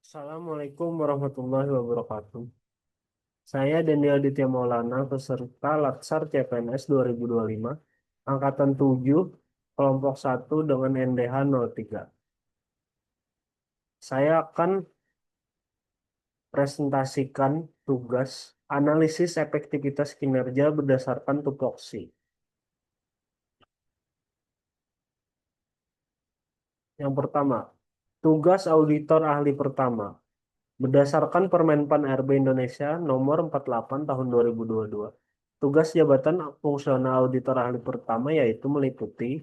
Assalamualaikum warahmatullahi wabarakatuh. Saya Daniel Ditya Maulana, peserta Latsar CPNS 2025, Angkatan 7, kelompok 1 dengan NDH 03. Saya akan presentasikan tugas analisis efektivitas kinerja berdasarkan tupoksi. Yang pertama, tugas auditor ahli pertama. Berdasarkan Permenpan RB Indonesia Nomor 48 Tahun 2022, tugas jabatan fungsional auditor ahli pertama yaitu meliputi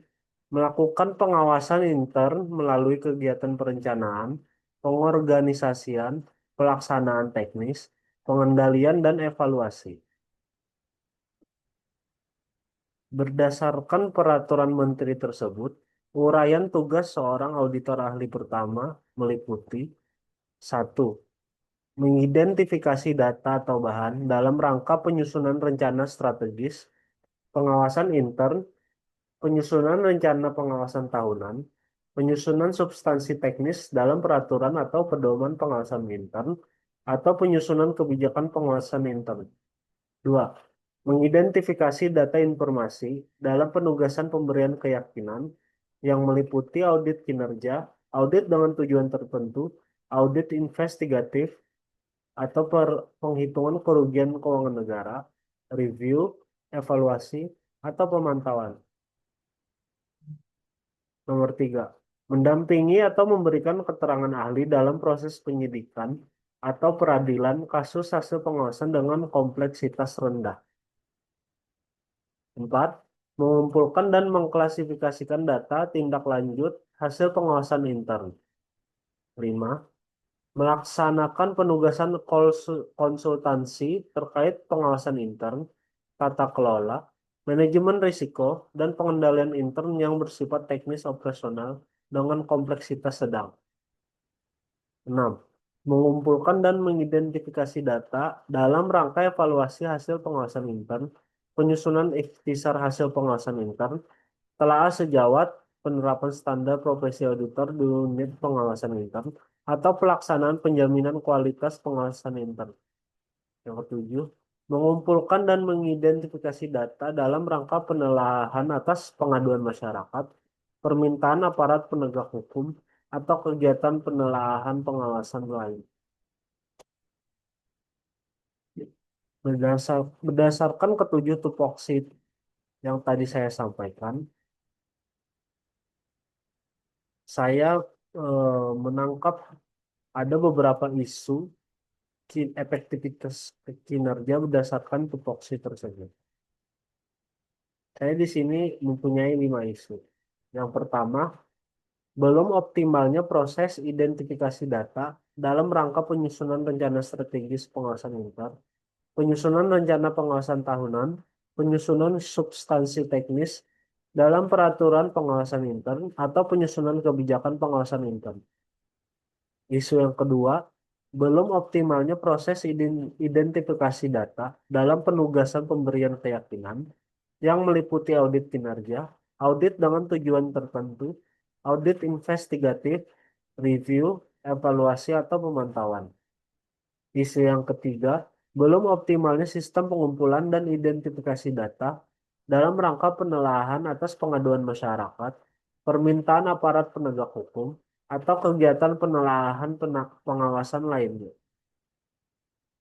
melakukan pengawasan intern melalui kegiatan perencanaan, pengorganisasian, pelaksanaan teknis, pengendalian, dan evaluasi. Berdasarkan peraturan menteri tersebut, uraian tugas seorang auditor ahli pertama meliputi satu, mengidentifikasi data atau bahan dalam rangka penyusunan rencana strategis, pengawasan intern, penyusunan rencana pengawasan tahunan, penyusunan substansi teknis dalam peraturan atau pedoman pengawasan intern, atau penyusunan kebijakan pengawasan intern. Dua, mengidentifikasi data informasi dalam penugasan pemberian keyakinan yang meliputi audit kinerja, audit dengan tujuan tertentu, audit investigatif, atau penghitungan kerugian keuangan negara, review, evaluasi, atau pemantauan. Nomor tiga, mendampingi atau memberikan keterangan ahli dalam proses penyidikan atau peradilan kasus hasil pengawasan dengan kompleksitas rendah. Empat, mengumpulkan dan mengklasifikasikan data tindak lanjut hasil pengawasan intern. Lima, melaksanakan penugasan konsultansi terkait pengawasan intern, tata kelola, manajemen risiko, dan pengendalian intern yang bersifat teknis operasional dengan kompleksitas sedang. 6. Mengumpulkan dan mengidentifikasi data dalam rangka evaluasi hasil pengawasan intern, penyusunan ikhtisar hasil pengawasan intern, telaah sejawat, penerapan standar profesi auditor di unit pengawasan intern, atau pelaksanaan penjaminan kualitas pengawasan intern. Yang ketujuh, mengumpulkan dan mengidentifikasi data dalam rangka penelaahan atas pengaduan masyarakat, permintaan aparat penegak hukum, atau kegiatan penelaahan pengawasan lain. Berdasarkan ketujuh tupoksi yang tadi saya sampaikan, saya menangkap ada beberapa isu efektivitas kinerja berdasarkan tupoksi tersebut. Saya di sini mempunyai 5 isu. Yang pertama, belum optimalnya proses identifikasi data dalam rangka penyusunan rencana strategis pengawasan intern, penyusunan rencana pengawasan tahunan, penyusunan substansi teknis dalam peraturan pengawasan intern, atau penyusunan kebijakan pengawasan intern. Isu yang kedua, belum optimalnya proses identifikasi data dalam penugasan pemberian keyakinan yang meliputi audit kinerja, audit dengan tujuan tertentu, audit investigatif, review, evaluasi, atau pemantauan. Isu yang ketiga, belum optimalnya sistem pengumpulan dan identifikasi data dalam rangka penelaahan atas pengaduan masyarakat, permintaan aparat penegak hukum, atau kegiatan penelaahan pengawasan lainnya.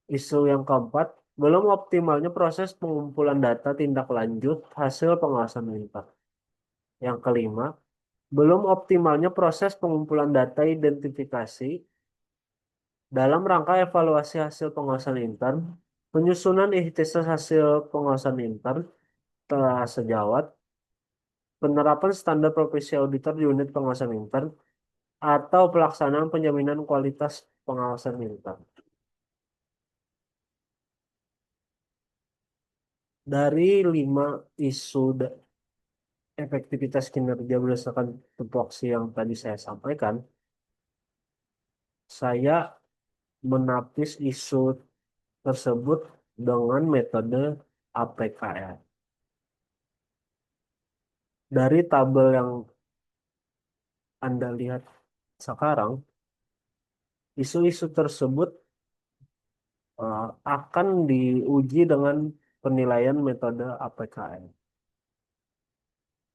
Isu yang keempat, belum optimalnya proses pengumpulan data tindak lanjut hasil pengawasan intern. Yang kelima, belum optimalnya proses pengumpulan data identifikasi dalam rangka evaluasi hasil pengawasan intern, penyusunan ikhtisas hasil pengawasan intern telah sejawat, penerapan standar profesi auditor di unit pengawasan intern, atau pelaksanaan penjaminan kualitas pengawasan intern. Dari 5 isu efektivitas kinerja berdasarkan tupoksi yang tadi saya sampaikan, saya menapis isu tersebut dengan metode APKR. Dari tabel yang Anda lihat sekarang, Isu-isu tersebut akan diuji dengan penilaian metode APKN.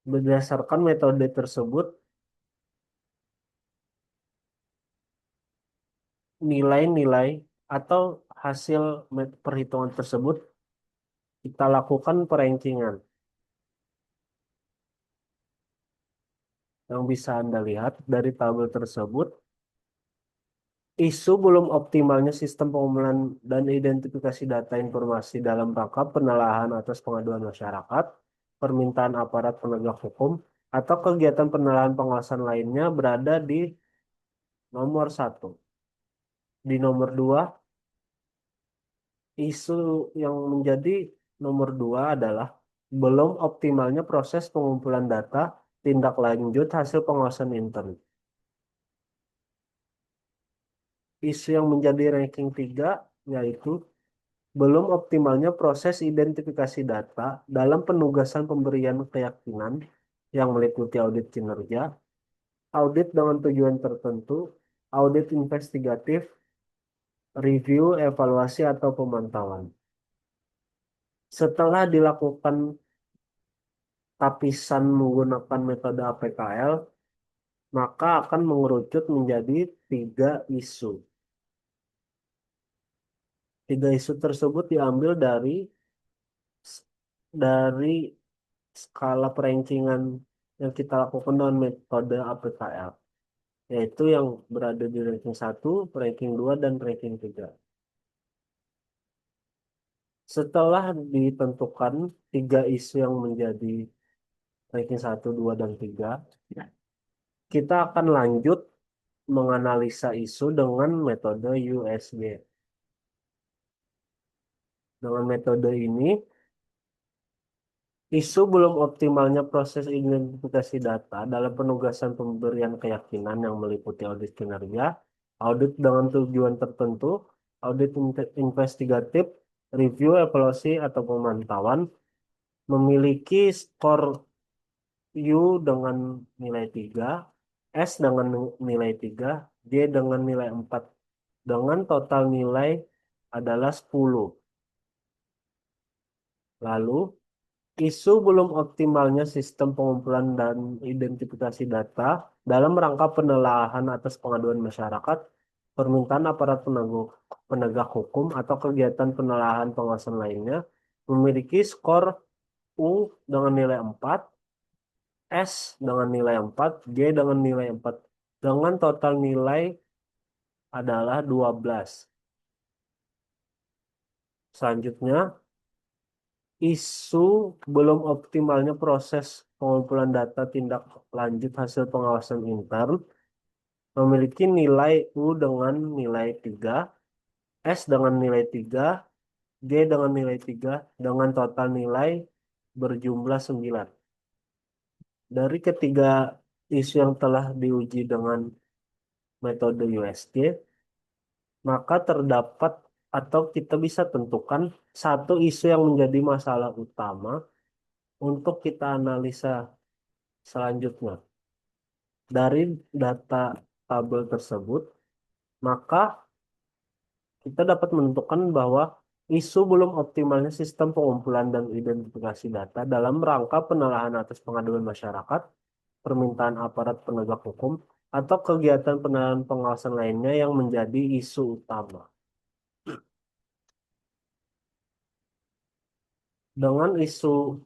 Berdasarkan metode tersebut, nilai-nilai atau hasil perhitungan tersebut kita lakukan perankingan. Yang bisa Anda lihat dari tabel tersebut, isu belum optimalnya sistem pengumpulan dan identifikasi data informasi dalam rangka penelahan atas pengaduan masyarakat, permintaan aparat penegak hukum, atau kegiatan penelahan pengawasan lainnya berada di nomor satu. Di nomor dua, isu yang menjadi nomor dua adalah belum optimalnya proses pengumpulan data tindak lanjut hasil pengawasan intern. Isu yang menjadi ranking 3 yaitu belum optimalnya proses identifikasi data dalam penugasan pemberian keyakinan yang meliputi audit kinerja, audit dengan tujuan tertentu, audit investigatif, review, evaluasi, atau pemantauan. Setelah dilakukan tapisan menggunakan metode APKL, maka akan mengerucut menjadi 3 isu. 3 isu tersebut diambil dari skala perankingan yang kita lakukan dengan metode APKL, yaitu yang berada di ranking 1, ranking 2, dan ranking 3. Setelah ditentukan 3 isu yang menjadi ranking 1, 2, dan 3, kita akan lanjut menganalisa isu dengan metode USG. Dengan metode ini, isu belum optimalnya proses identifikasi data dalam penugasan pemberian keyakinan yang meliputi audit kinerja, audit dengan tujuan tertentu, audit investigatif, review, evaluasi, atau pemantauan, memiliki skor U dengan nilai 3, S dengan nilai 3, D dengan nilai 4, dengan total nilai adalah 10. Lalu, isu belum optimalnya sistem pengumpulan dan identifikasi data dalam rangka penelaahan atas pengaduan masyarakat, permintaan aparat penegak hukum, atau kegiatan penelaahan pengawasan lainnya memiliki skor U dengan nilai 4, S dengan nilai 4, G dengan nilai 4, dengan total nilai adalah 12. Selanjutnya, isu belum optimalnya proses pengumpulan data tindak lanjut hasil pengawasan intern memiliki nilai U dengan nilai 3, S dengan nilai 3, G dengan nilai 3, dengan total nilai berjumlah 9. Dari ketiga isu yang telah diuji dengan metode USG, maka terdapat atau kita bisa tentukan satu isu yang menjadi masalah utama untuk kita analisa selanjutnya. Dari data tabel tersebut, maka kita dapat menentukan bahwa isu belum optimalnya sistem pengumpulan dan identifikasi data dalam rangka penelahan atas pengaduan masyarakat, permintaan aparat penegak hukum, atau kegiatan penelahan pengawasan lainnya yang menjadi isu utama. Dengan isu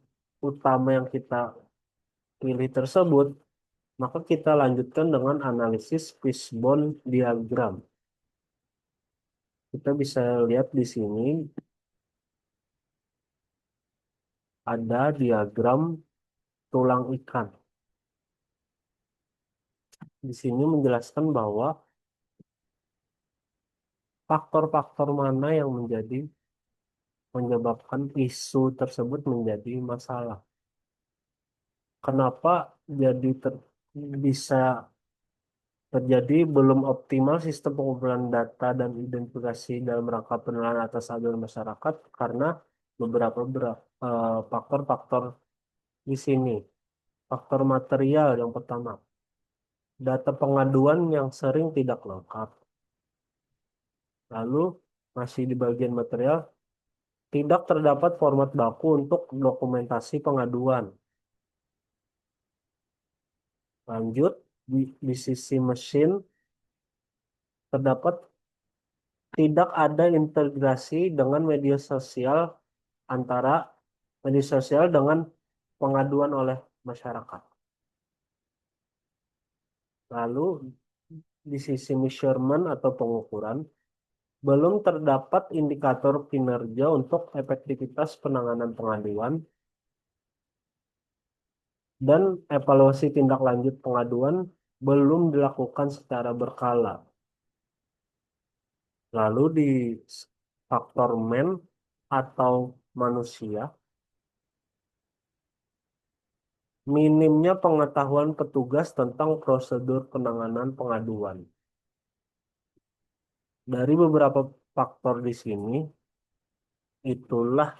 utama yang kita pilih tersebut, maka kita lanjutkan dengan analisis fishbone diagram. Kita bisa lihat di sini ada diagram tulang ikan. Di sini menjelaskan bahwa faktor-faktor mana yang menyebabkan isu tersebut menjadi masalah. Kenapa jadi bisa terjadi belum optimal sistem pengumpulan data dan identifikasi dalam rangka penilaian atas aduan masyarakat karena beberapa faktor-faktor di sini. Faktor material yang pertama, data pengaduan yang sering tidak lengkap. Lalu masih di bagian material, tidak terdapat format baku untuk dokumentasi pengaduan. Lanjut, di sisi mesin, terdapat tidak ada integrasi dengan media sosial antara media sosial dengan pengaduan oleh masyarakat. Lalu di sisi measurement atau pengukuran, belum terdapat indikator kinerja untuk efektivitas penanganan pengaduan dan evaluasi tindak lanjut pengaduan belum dilakukan secara berkala. Lalu di faktor man atau manusia, minimnya pengetahuan petugas tentang prosedur penanganan pengaduan. Dari beberapa faktor di sini, itulah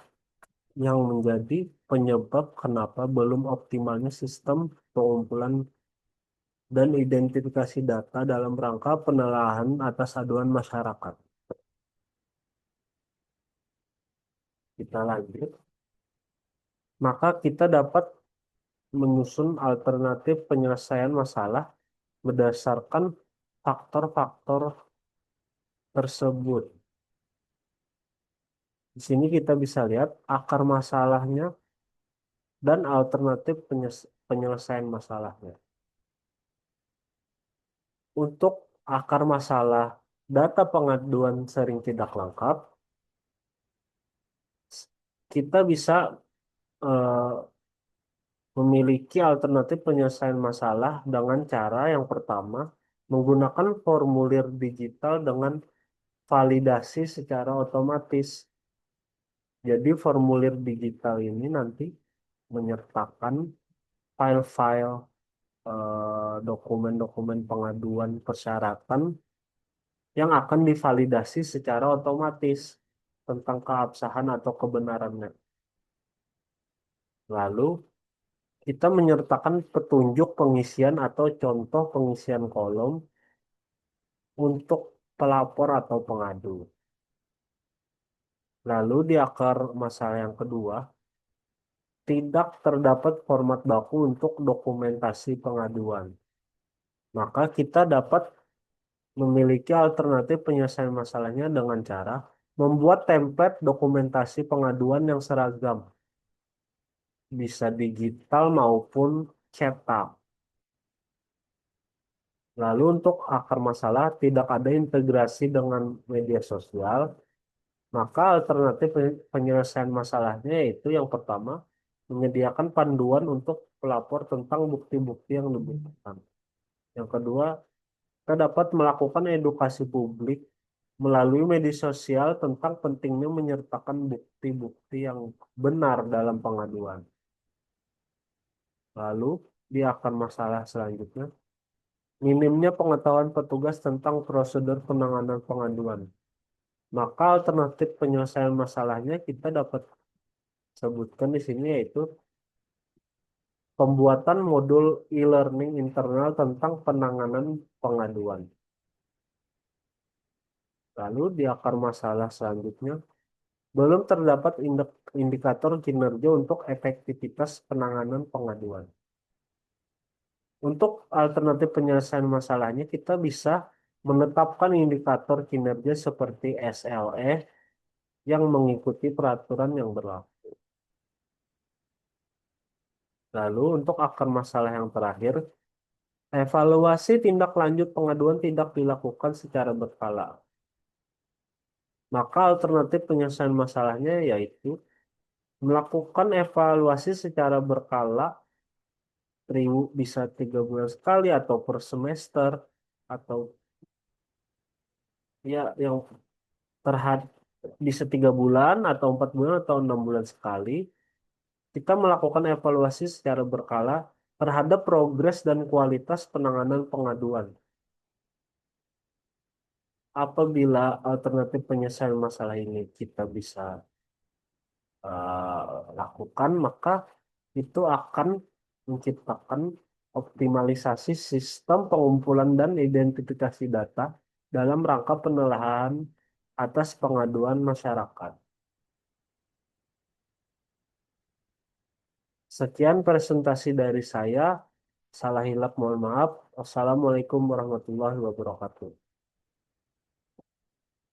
yang menjadi penyebab kenapa belum optimalnya sistem pengumpulan dan identifikasi data dalam rangka penelahan atas aduan masyarakat. Kita lanjut. Maka kita dapat menyusun alternatif penyelesaian masalah berdasarkan faktor-faktor tersebut. Di sini kita bisa lihat akar masalahnya dan alternatif penyelesaian masalahnya. Untuk akar masalah data pengaduan sering tidak lengkap, kita bisa eh, memiliki alternatif penyelesaian masalah dengan cara yang pertama, menggunakan formulir digital dengan validasi secara otomatis. Jadi formulir digital ini nanti menyertakan file-file dokumen-dokumen pengaduan persyaratan yang akan divalidasi secara otomatis tentang keabsahan atau kebenarannya. Lalu kita menyertakan petunjuk pengisian atau contoh pengisian kolom untuk pelapor atau pengadu. Lalu di akar masalah yang kedua, tidak terdapat format baku untuk dokumentasi pengaduan. Maka kita dapat memiliki alternatif penyelesaian masalahnya dengan cara membuat template dokumentasi pengaduan yang seragam, bisa digital maupun cetak. Lalu untuk akar masalah tidak ada integrasi dengan media sosial, maka alternatif penyelesaian masalahnya yaitu yang pertama, menyediakan panduan untuk pelapor tentang bukti-bukti yang dibutuhkan. Yang kedua, kita dapat melakukan edukasi publik melalui media sosial tentang pentingnya menyertakan bukti-bukti yang benar dalam pengaduan. Lalu, di akar masalah selanjutnya, minimnya pengetahuan petugas tentang prosedur penanganan pengaduan. Maka alternatif penyelesaian masalahnya kita dapat sebutkan di sini yaitu pembuatan modul e-learning internal tentang penanganan pengaduan. Lalu di akar masalah selanjutnya, belum terdapat indikator kinerja untuk efektivitas penanganan pengaduan. Untuk alternatif penyelesaian masalahnya, kita bisa menetapkan indikator kinerja seperti SLE yang mengikuti peraturan yang berlaku. Lalu untuk akar masalah yang terakhir, evaluasi tindak lanjut pengaduan tidak dilakukan secara berkala. Maka alternatif penyelesaian masalahnya yaitu melakukan evaluasi secara berkala, bisa 3 bulan sekali atau per semester, atau ya yang terhad bisa 3 bulan atau 4 bulan atau 6 bulan sekali. Kita melakukan evaluasi secara berkala terhadap progres dan kualitas penanganan pengaduan. Apabila alternatif penyelesaian masalah ini kita bisa lakukan, maka itu akan menciptakan optimalisasi sistem pengumpulan dan identifikasi data dalam rangka penelahan atas pengaduan masyarakat. Sekian presentasi dari saya. Salah hilap mohon maaf. Wassalamualaikum warahmatullahi wabarakatuh.